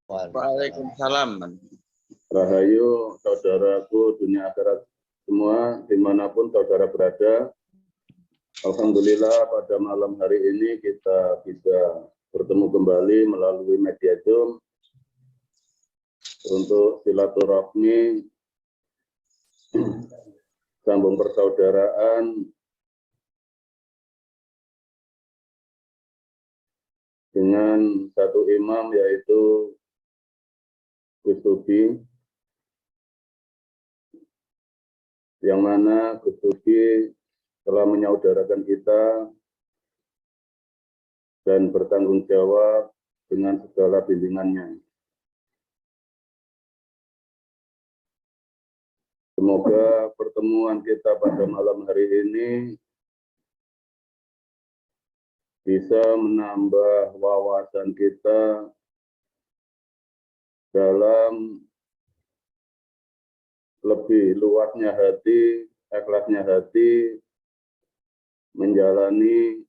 Waalaikumsalam. Rahayu saudaraku dunia akhirat semua dimanapun saudara berada. Alhamdulillah pada malam hari ini kita bisa bertemu kembali melalui media Zoom untuk silaturahmi sambung persaudaraan dengan satu imam yaitu Gus Tubi, yang mana Gus Tubi telah menyaudarakan kita dan bertanggung jawab dengan segala bimbingannya. Semoga pertemuan kita pada malam hari ini bisa menambah wawasan kita dalam lebih luasnya hati, ikhlasnya hati, menjalani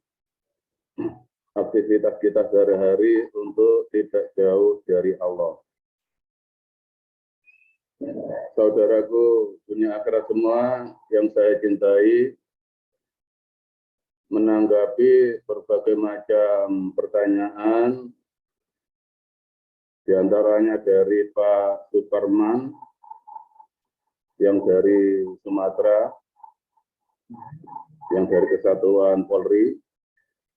aktivitas kita sehari-hari untuk tidak jauh dari Allah. Saudaraku dunia akhirat semua yang saya cintai, menanggapi berbagai macam pertanyaan, diantaranya dari Pak Superman yang dari Sumatera, yang dari Kesatuan Polri,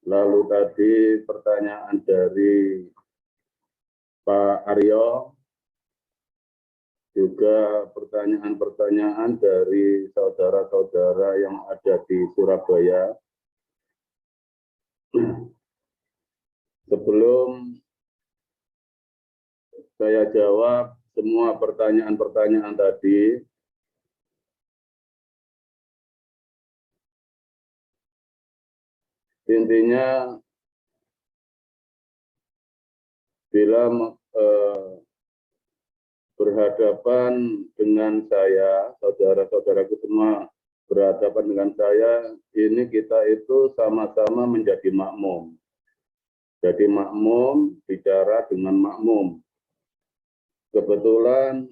lalu tadi pertanyaan dari Pak Aryo, juga pertanyaan-pertanyaan dari saudara-saudara yang ada di Surabaya. Sebelum saya jawab semua pertanyaan-pertanyaan tadi, intinya bila berhadapan dengan saya, saudara-saudaraku semua berhadapan dengan saya, ini kita itu sama-sama menjadi makmum. Jadi makmum bicara dengan makmum. Kebetulan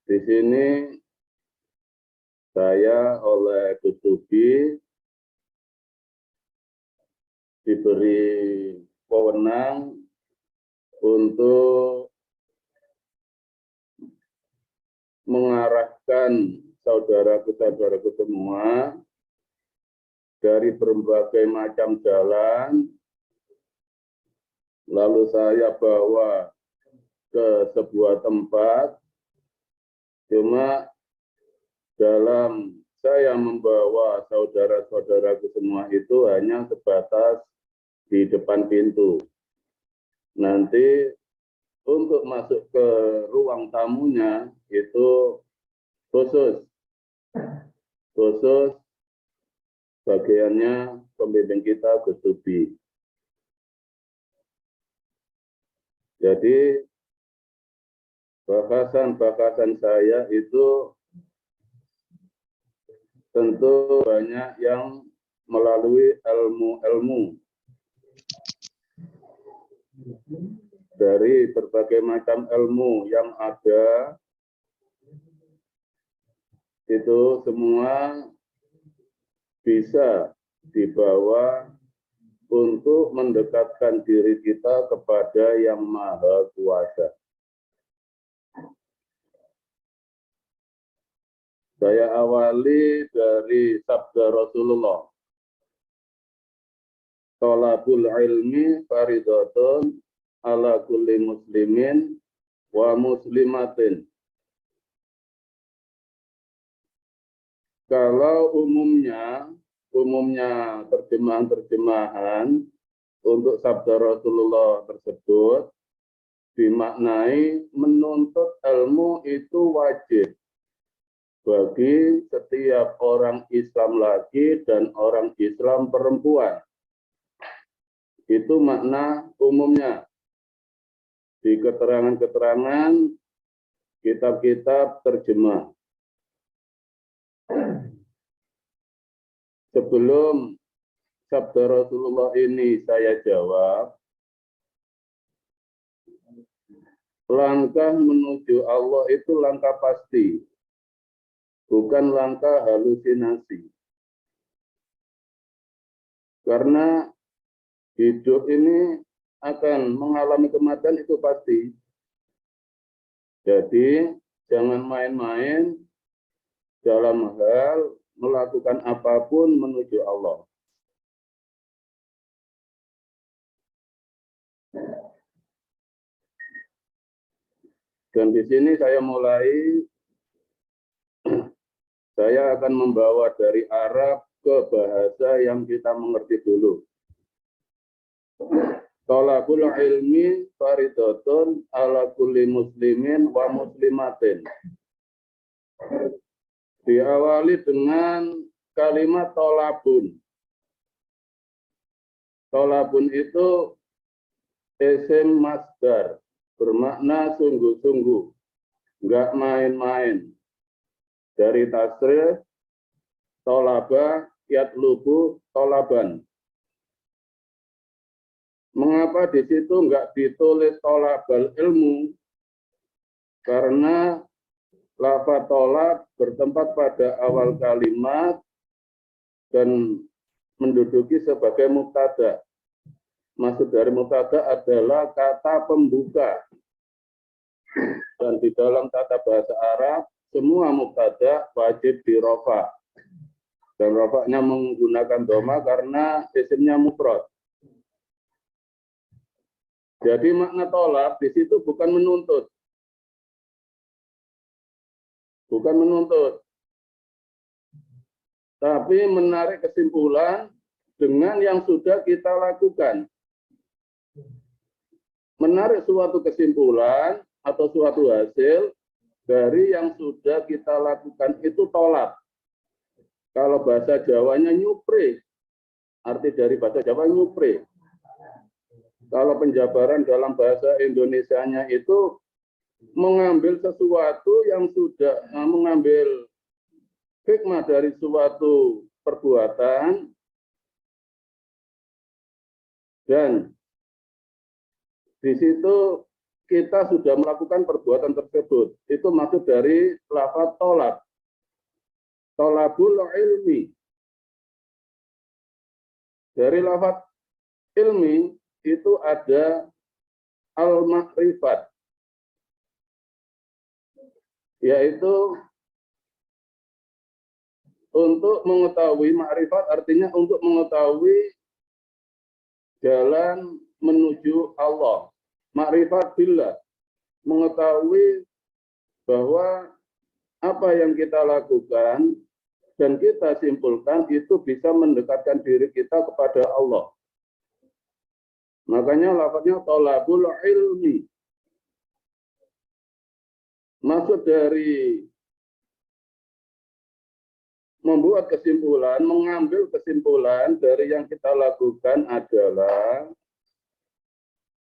di sini saya oleh Gus Tubi diberi wewenang untuk mengarahkan saudaraku-saudaraku semua dari berbagai macam jalan, lalu saya bawa ke sebuah tempat. Cuma dalam saya membawa saudara-saudaraku semua itu hanya sebatas di depan pintu. Nanti untuk masuk ke ruang tamunya itu khusus bagiannya pembimbing kita Gus Tubi. Jadi bahasan saya itu tentu banyak yang melalui ilmu-ilmu dari berbagai macam ilmu yang ada, itu semua bisa dibawa untuk mendekatkan diri kita kepada Yang Maha Kuasa. Saya awali dari sabda Rasulullah. Thalabul ilmi faridatun ala kulli muslimin wa muslimatin. Kalau umumnya terjemahan untuk sabda Rasulullah tersebut dimaknai menuntut ilmu itu wajib bagi setiap orang Islam laki dan orang Islam perempuan. Itu makna umumnya. Di keterangan-keterangan kitab-kitab terjemah. Sebelum sabda Rasulullah ini saya jawab, langkah menuju Allah itu langkah pasti, bukan langkah halusinasi. Karena hidup ini akan mengalami kematian itu pasti. Jadi jangan main-main dalam hal melakukan apapun menuju Allah. Dan di sini saya akan membawa dari Arab ke bahasa yang kita mengerti dulu. Thalabul ilmi faridatun ala kulli muslimin wa muslimatin. Diawali dengan kalimat thalabun. Thalabun itu isim masdar, bermakna sungguh-sungguh, enggak main-main. Dari tasrif, thalaba, yatlubu, thalaban. Mengapa di situ enggak ditulis thalabal ilmu? Karena lafaz thalab bertempat pada awal kalimat dan menduduki sebagai mubtada. Maksud dari mubtada adalah kata pembuka. Dan di dalam tata bahasa Arab, semua mubtada wajib dirofa. Dan rofaknya menggunakan doma karena isimnya mufrad. Jadi makna tolak di situ bukan menuntut. Bukan menuntut. Tapi menarik kesimpulan dengan yang sudah kita lakukan. Menarik suatu kesimpulan atau suatu hasil dari yang sudah kita lakukan itu tolak. Kalau bahasa Jawanya nyupre. Arti dari bahasa Jawa nyupre. Kalau penjabaran dalam bahasa Indonesianya itu mengambil sesuatu yang sudah mengambil hikmah dari suatu perbuatan dan di situ kita sudah melakukan perbuatan tersebut. Itu maksud dari lafaz tolab. Tolabul ilmi. Dari lafaz ilmi itu ada al-makrifat, yaitu untuk mengetahui, makrifat artinya untuk mengetahui jalan menuju Allah. Makrifat billah, mengetahui bahwa apa yang kita lakukan dan kita simpulkan itu bisa mendekatkan diri kita kepada Allah. Makanya lafaznya thalabul ilmi. Maksud dari membuat kesimpulan, mengambil kesimpulan dari yang kita lakukan adalah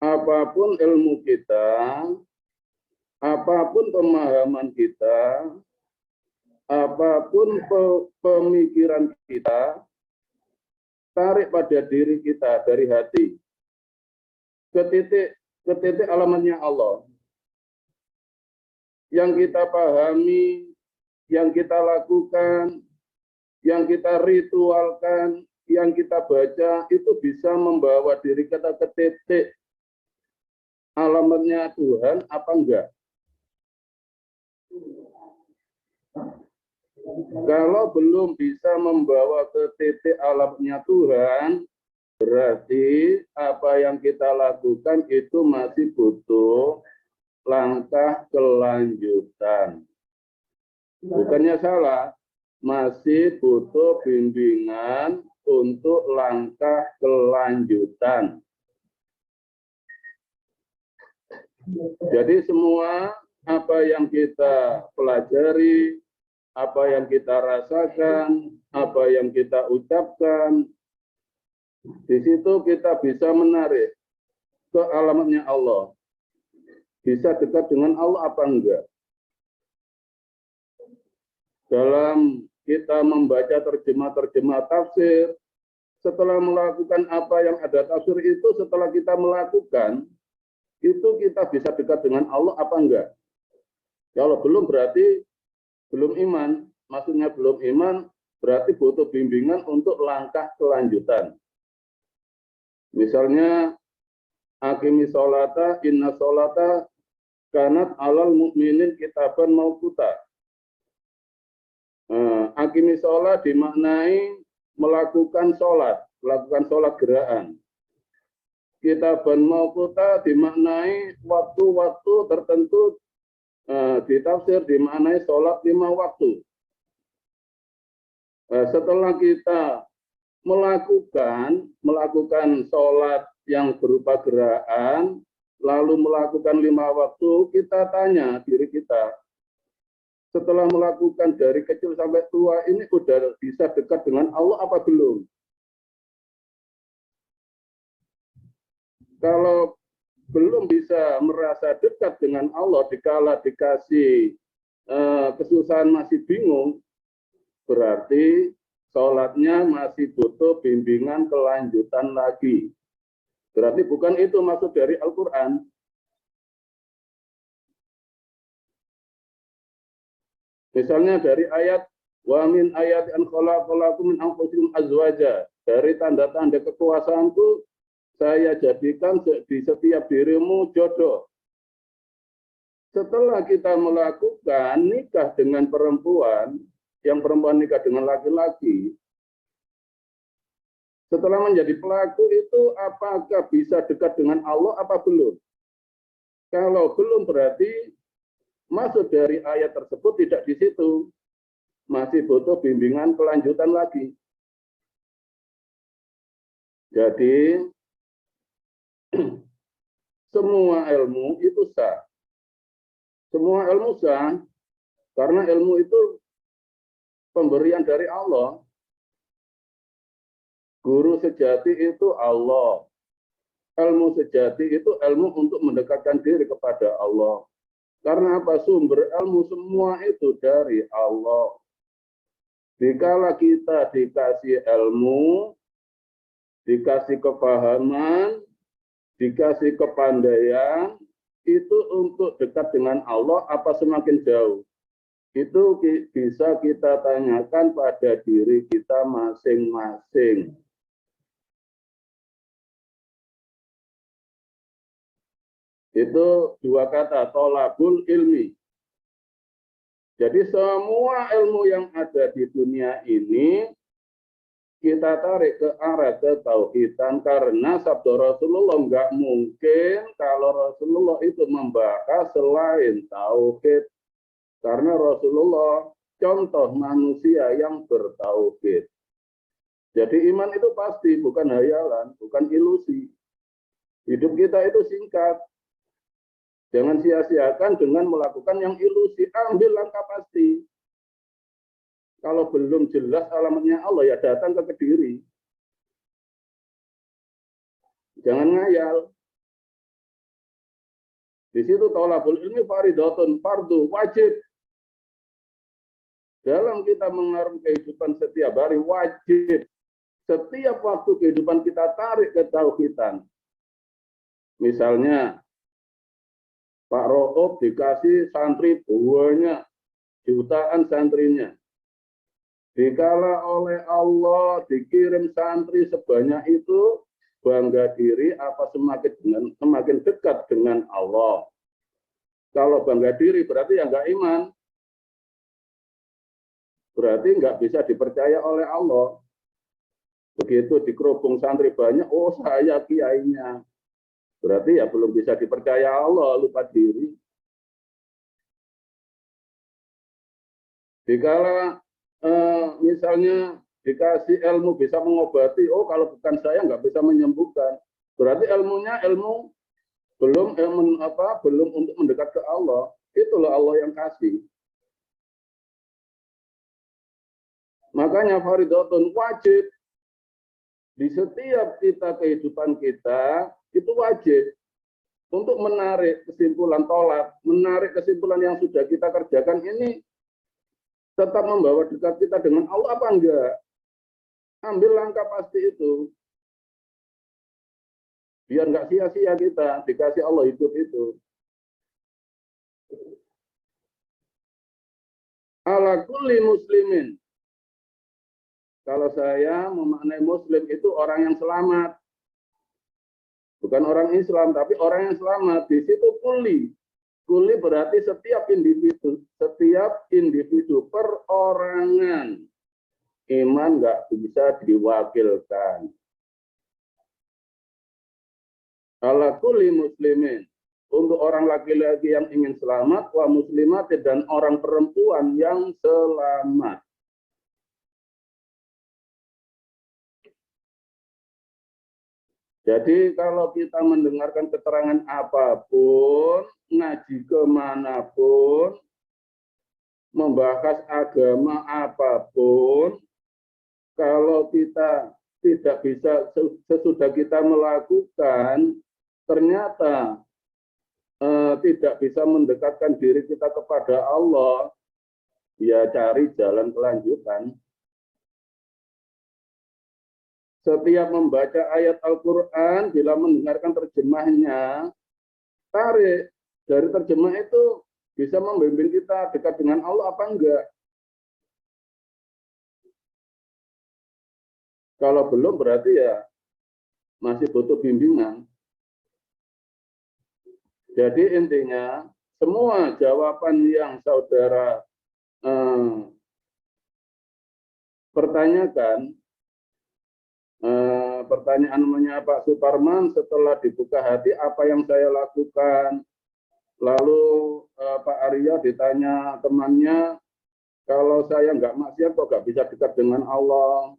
apapun ilmu kita, apapun pemahaman kita, apapun pemikiran kita, tarik pada diri kita dari hati. Ke titik alamatnya Allah. Yang kita pahami, yang kita lakukan, yang kita ritualkan, yang kita baca, itu bisa membawa diri kita ke titik alamatnya Tuhan apa enggak? Kalau belum bisa membawa ke titik alamatnya Tuhan, berarti apa yang kita lakukan itu masih butuh langkah kelanjutan. Bukannya salah, masih butuh bimbingan untuk langkah kelanjutan. Jadi semua apa yang kita pelajari, apa yang kita rasakan, apa yang kita ucapkan, di situ kita bisa menarik ke alamatnya Allah. Bisa dekat dengan Allah apa enggak? Dalam kita membaca terjemah-terjemah tafsir, setelah melakukan apa yang ada tafsir itu, setelah kita melakukan, itu kita bisa dekat dengan Allah apa enggak? Kalau belum berarti belum iman. Maksudnya belum iman berarti butuh bimbingan untuk langkah kelanjutan. Misalnya aqimi sholata inna sholata kanat alal mu'minin kitaban mauquta. Aqimi sholat dimaknai melakukan sholat geraan. Kitaban mauquta dimaknai waktu-waktu tertentu, ditafsir dimaknai sholat 5 waktu. Setelah kita melakukan sholat yang berupa geraan, lalu melakukan 5 waktu, kita tanya diri kita, setelah melakukan dari kecil sampai tua ini sudah bisa dekat dengan Allah apa belum? Kalau belum bisa merasa dekat dengan Allah, dikala dikasih kesusahan masih bingung, berarti sholatnya masih butuh bimbingan kelanjutan lagi. Berarti bukan itu maksud dari Al-Quran. Misalnya dari ayat wa min ayati an khalaqalakum min anfusikum azwaja, dari tanda-tanda kekuasaanku saya jadikan di setiap dirimu jodoh. Setelah kita melakukan nikah dengan perempuan, yang perempuan nikah dengan laki-laki, setelah menjadi pelaku itu apakah bisa dekat dengan Allah apa belum? Kalau belum berarti masuk dari ayat tersebut tidak di situ. Masih butuh bimbingan kelanjutan lagi. Jadi semua ilmu itu sah. Semua ilmu sah karena ilmu itu pemberian dari Allah. Guru sejati itu Allah. Ilmu sejati itu ilmu untuk mendekatkan diri kepada Allah. Karena apa? Sumber ilmu semua itu dari Allah. Dikala kita dikasih ilmu, dikasih kepahaman, dikasih kepandaian, itu untuk dekat dengan Allah apa semakin jauh? Itu bisa kita tanyakan pada diri kita masing-masing. Itu 2 kata, tolabul ilmi. Jadi semua ilmu yang ada di dunia ini kita tarik ke arah ketauhidan, karena sabda Rasulullah nggak mungkin kalau Rasulullah itu membahas selain tauhid. Karena Rasulullah contoh manusia yang bertauhid. Jadi iman itu pasti, bukan hayalan, bukan ilusi. Hidup kita itu singkat. Jangan sia-siakan dengan melakukan yang ilusi. Ambil langkah pasti. Kalau belum jelas alamatnya Allah, ya datang ke Kediri. Jangan ngayal. Di situ tolabul ilmi fardhatun, fardu, wajib. Dalam kita mengarungi kehidupan setiap hari, wajib. Setiap waktu kehidupan kita tarik ke tauhidan. Misalnya, Pak Ro'ob dikasih santri banyak, jutaan santrinya. Dikala oleh Allah dikirim santri sebanyak itu, bangga diri apa semakin dekat dengan Allah. Kalau bangga diri berarti ya nggak iman. Berarti nggak bisa dipercaya oleh Allah. Begitu dikerubung santri banyak, oh saya kiainya. Berarti ya belum bisa dipercaya Allah, lupa diri. Dikala misalnya dikasih ilmu bisa mengobati, oh kalau bukan saya nggak bisa menyembuhkan. Berarti ilmunya ilmu belum belum untuk mendekat ke Allah. Itulah Allah yang kasih. Makanya fardhatun, wajib di setiap kehidupan kita itu wajib untuk menarik kesimpulan tolak, menarik kesimpulan yang sudah kita kerjakan ini tetap membawa dekat kita dengan Allah apa enggak? Ambil langkah pasti itu. Biar nggak sia-sia kita dikasih Allah hidup itu. Ala kulli muslimin. Kalau saya memaknai muslim itu orang yang selamat. Bukan orang Islam, tapi orang yang selamat. Di situ kulli. Kulli berarti setiap individu perorangan. Iman nggak bisa diwakilkan. Ala kulli muslimin. Untuk orang laki-laki yang ingin selamat, wa muslimat dan orang perempuan yang selamat. Jadi kalau kita mendengarkan keterangan apapun, ngaji kemanapun, membahas agama apapun, kalau kita tidak bisa sesudah kita melakukan, ternyata tidak bisa mendekatkan diri kita kepada Allah, ya cari jalan kelanjutan. Setiap membaca ayat Al-Quran, bila mendengarkan terjemahnya, tarik dari terjemah itu bisa membimbing kita dekat dengan Allah apa enggak. Kalau belum berarti ya masih butuh bimbingan. Jadi intinya semua jawaban yang saudara pertanyakan, pertanyaannya Pak Suparman, setelah dibuka hati apa yang saya lakukan. Lalu Pak Aryo ditanya temannya, kalau saya nggak maksiat kok nggak bisa dekat dengan Allah.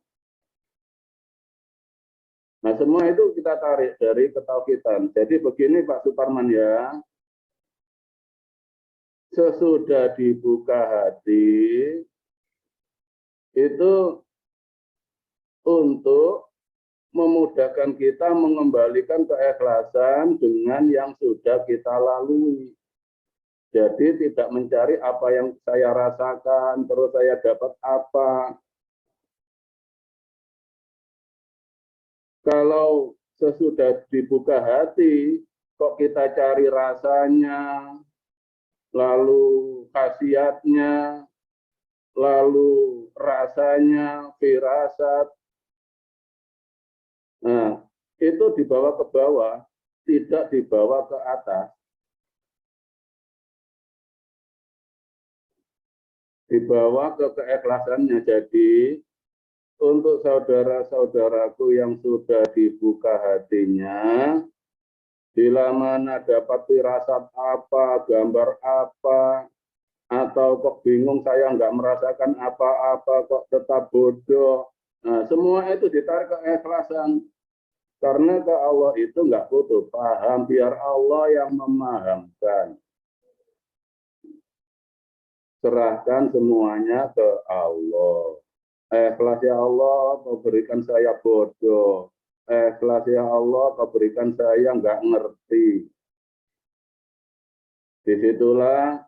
Nah semua itu kita tarik dari ketauhidan. Jadi begini Pak Suparman ya, sesudah dibuka hati itu untuk memudahkan kita mengembalikan keikhlasan dengan yang sudah kita lalui. Jadi tidak mencari apa yang saya rasakan, terus saya dapat apa. Kalau sesudah dibuka hati, kok kita cari rasanya, lalu khasiatnya, lalu rasanya, firasat. Nah, itu dibawa ke bawah, tidak dibawa ke atas. Dibawa ke keikhlasannya. Jadi, untuk saudara-saudaraku yang sudah dibuka hatinya, bila mana dapat firasat apa, gambar apa, atau kok bingung saya nggak merasakan apa-apa, kok tetap bodoh. Nah, semua itu ditarik ke keikhlasan. Karena ke Allah itu nggak butuh paham, biar Allah yang memahamkan. Serahkan semuanya ke Allah. Ikhlas ya Allah, kau berikan saya bodoh. Ikhlas ya Allah, kau berikan saya nggak ngerti. Disitulah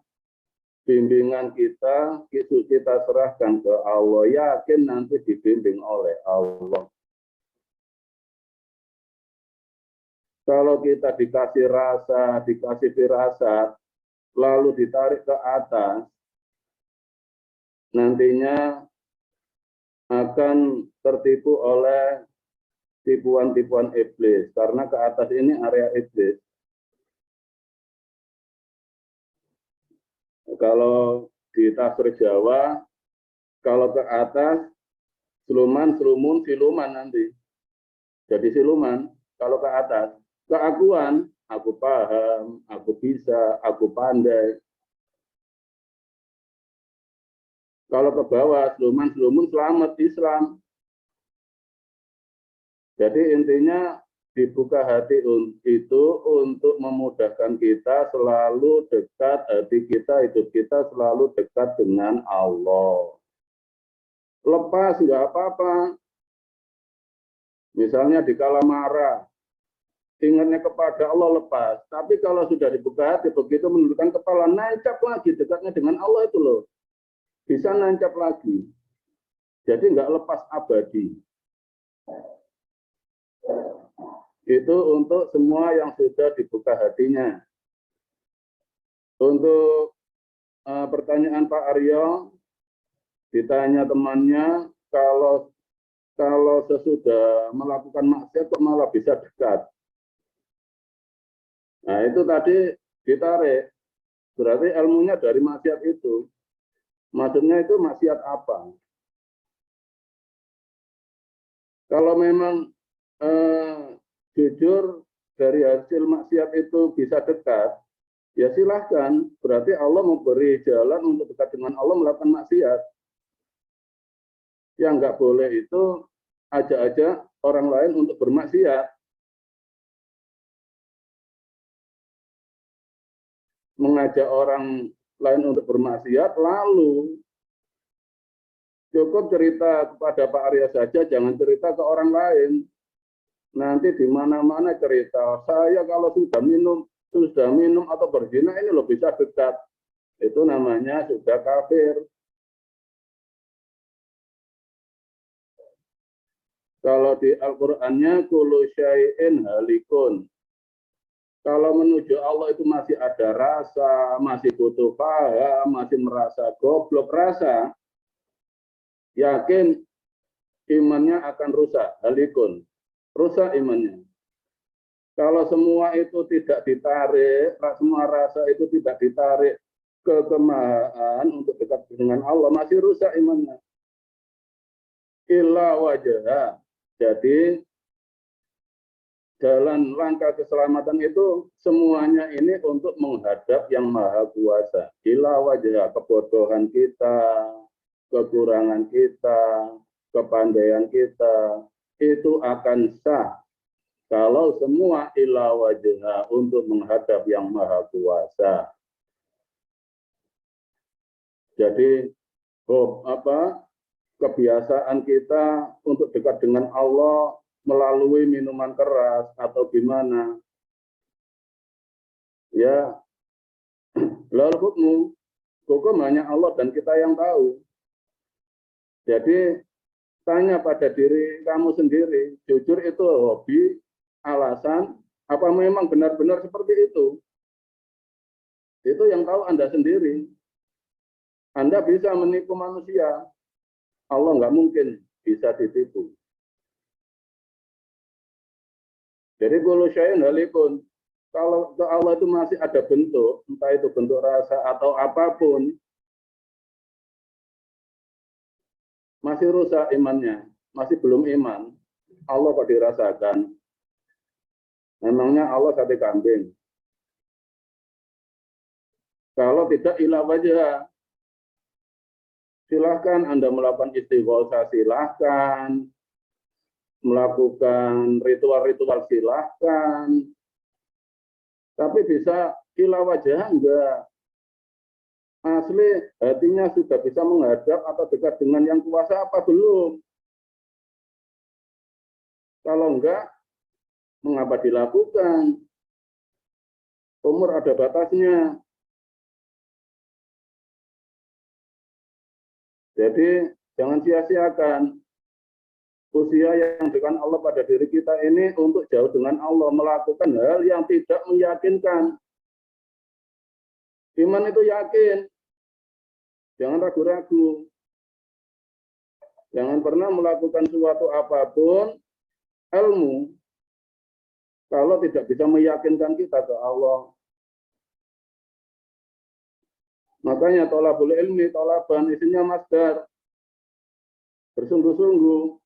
bimbingan kita serahkan ke Allah. Yakin nanti dibimbing oleh Allah. Kalau kita dikasih rasa, dikasih firasat, lalu ditarik ke atas, nantinya akan tertipu oleh tipuan-tipuan iblis. Karena ke atas ini area iblis. Kalau di tafsir Jawa, kalau ke atas, siluman, selumun, siluman nanti. Jadi siluman, kalau ke atas. Keakuan, aku paham, aku bisa, aku pandai. Kalau ke bawah, seluman selamat Islam. Jadi intinya dibuka hati itu untuk memudahkan kita selalu dekat, hati kita, hidup kita selalu dekat dengan Allah. Lepas nggak apa-apa. Misalnya dikala marah, ingatnya kepada Allah lepas. Tapi kalau sudah dibuka hati, begitu menundukkan kepala, nancap lagi dekatnya dengan Allah itu loh. Bisa nancap lagi. Jadi nggak lepas abadi. Itu untuk semua yang sudah dibuka hatinya. Untuk pertanyaan Pak Aryo, ditanya temannya, kalau sesudah melakukan maksiat kok malah bisa dekat. Nah, itu tadi ditarik. Berarti ilmunya dari maksiat itu. Maksudnya itu maksiat apa? Kalau memang jujur dari hasil maksiat itu bisa dekat, ya silahkan. Berarti Allah memberi jalan untuk dekat dengan Allah melakukan maksiat. Yang nggak boleh itu ajak-ajak orang lain untuk bermaksiat. Mengajak orang lain untuk bermaksiat, lalu cukup cerita kepada Pak Arya saja, jangan cerita ke orang lain. Nanti di mana-mana cerita, saya kalau sudah minum atau berzina ini loh bisa dekat. Itu namanya sudah kafir. Kalau di Al-Qur'annya kullu syai'in halikun. Kalau menuju Allah itu masih ada rasa, masih butuh paham, masih merasa goblok rasa, yakin imannya akan rusak, halikun. Rusak imannya. Kalau semua itu tidak ditarik, semua rasa itu tidak ditarik ke kemahaan untuk dekat dengan Allah, masih rusak imannya. Illa wajah. Jadi jalan langkah keselamatan itu semuanya ini untuk menghadap yang maha kuasa. Illa wajah, kebodohan kita, kekurangan kita, kepandaian kita, itu akan sah kalau semua ila wajah untuk menghadap yang maha kuasa. Jadi kebiasaan kita untuk dekat dengan Allah melalui minuman keras atau gimana, ya lalu hukum hanya Allah dan kita yang tahu. Jadi tanya pada diri kamu sendiri, jujur itu hobi, alasan, apa memang benar-benar seperti itu? Itu yang tahu Anda sendiri. Anda bisa menipu manusia, Allah nggak mungkin bisa ditipu. Jadi kullu syai'in halikun. Kalau ke Allah itu masih ada bentuk, entah itu bentuk rasa atau apapun, masih rusak imannya, masih belum iman. Allah kok dirasakan? Memangnya Allah sate kambing? Kalau tidak ila wajah, silahkan Anda melakukan istighosah, silahkan melakukan ritual-ritual, silahkan. Tapi bisa ila wajah enggak? Asli hatinya sudah bisa menghadap atau dekat dengan yang kuasa apa belum? Kalau enggak, mengapa dilakukan? Umur ada batasnya. Jadi jangan sia-siakan usia yang diberikan Allah pada diri kita ini untuk jauh dengan Allah, melakukan hal yang tidak meyakinkan. Iman itu yakin, jangan ragu-ragu. Jangan pernah melakukan suatu apapun ilmu kalau tidak bisa meyakinkan kita ke Allah. Makanya tolabul ilmi, tolaban isinya masdar. Bersungguh-sungguh.